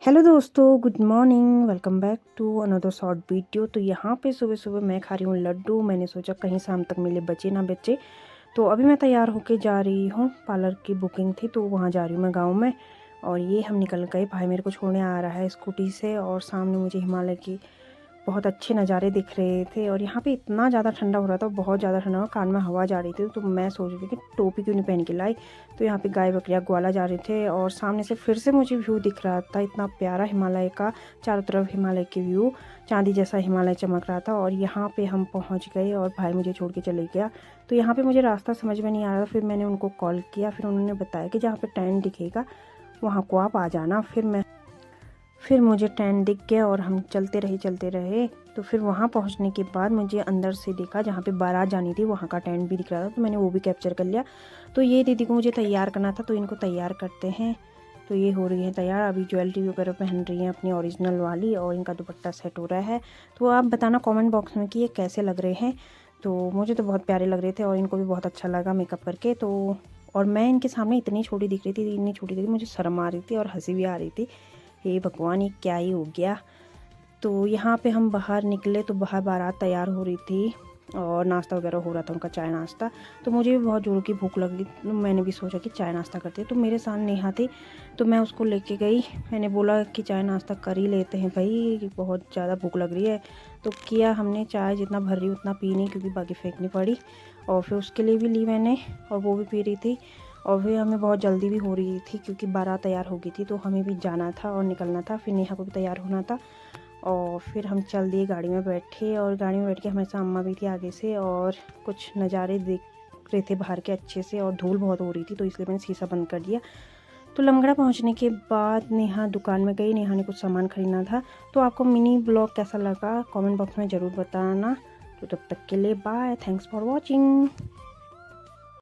Hello दोस्तों, good morning. Welcome back to another short video. तो यहाँ पे सुबह सुबह मैं खा रही हूँ लड्डू। मैंने सोचा कहीं शाम तक मेरे बचे ना बचे, तो अभी मैं तैयार होके जा रही हूँ। पार्लर की बुकिंग थी तो वहाँ जा रही हूँ मैं गांव में। और ये हम निकल गए। भाई मेरे को छोड़ने आ रहा है स्कूटी से, और सामने मुझे हिमालय की बहुत अच्छे नज़ारे दिख रहे थे। और यहाँ पे इतना ज़्यादा ठंडा हो रहा था, बहुत ज़्यादा ठंडा हो, कान में हवा जा रही थी। तो मैं सोच रही थी कि टोपी क्यों नहीं पहन के लाई। तो यहाँ पे गाय बकरियाँ ग्वाला जा रहे थे, और सामने से फिर से मुझे व्यू दिख रहा था, इतना प्यारा हिमालय का। चारों तरफ हिमालय के व्यू, चांदी जैसा हिमालय चमक रहा था। और यहाँ पे हम पहुँच गए और भाई मुझे छोड़ के चले गया। तो यहाँ पे मुझे रास्ता समझ में नहीं आ रहा था। फिर मैंने उनको कॉल किया, फिर उन्होंने बताया कि जहाँ पे टेंट दिखेगा वहाँ को आप आ जाना। फिर मुझे टेंट दिख गया और हम चलते रहे। तो फिर वहाँ पहुँचने के बाद मुझे अंदर से देखा, जहाँ पे बारात जानी थी वहाँ का टेंट भी दिख रहा था, तो मैंने वो भी कैप्चर कर लिया। तो ये दीदी को मुझे तैयार करना था, तो इनको तैयार करते हैं। तो ये हो रही है तैयार, अभी ज्वेलरी वगैरह पहन रही हैं अपनी ओरिजिनल वाली, और इनका दुपट्टा सेट हो रहा है। तो आप बताना कमेंट बॉक्स में कि ये कैसे लग रहे हैं। तो मुझे तो बहुत प्यारे लग रहे थे, और इनको भी बहुत अच्छा लगा मेकअप करके। तो और मैं इनके सामने इतनी छोटी दिख रही थी, इतनी छोटी दिख रही थी, मुझे शर्म आ रही थी और हंसी भी आ रही थी। हे भगवान, ये क्या ही हो गया। तो यहाँ पे हम बाहर निकले तो बाहर बारात तैयार हो रही थी, और नाश्ता वगैरह हो रहा था, उनका चाय नाश्ता। तो मुझे भी बहुत ज़ोरों की भूख लगी, तो मैंने भी सोचा कि चाय नाश्ता करते। तो मेरे साथ नेहा थी, तो मैं उसको लेके गई। मैंने बोला कि चाय नाश्ता कर ही लेते हैं भाई, बहुत ज़्यादा भूख लग रही है। तो किया हमने, चाय जितना भर रही उतना पी नहीं, क्योंकि बाकी फेंकनी पड़ी। और फिर उसके लिए भी ली मैंने, और वो भी पी रही थी। और फिर हमें बहुत जल्दी भी हो रही थी, क्योंकि बारात तैयार हो गई थी, तो हमें भी जाना था और निकलना था। फिर नेहा को भी तैयार होना था। और फिर हम चल दिए, गाड़ी में बैठे। और गाड़ी में बैठ के हमेशा अम्मा भी थी आगे से, और कुछ नज़ारे देख रहे थे बाहर के अच्छे से। और धूल बहुत हो रही थी, तो इसलिए मैंने शीशा बंद कर दिया। तो लंगड़ा पहुंचने के बाद नेहा दुकान में गई, नेहा ने कुछ सामान खरीदना था। तो आपको मिनी ब्लॉग कैसा लगा कमेंट बॉक्स में ज़रूर बताना। तो तब तक के लिए बाय, थैंक्स फॉर वॉचिंग।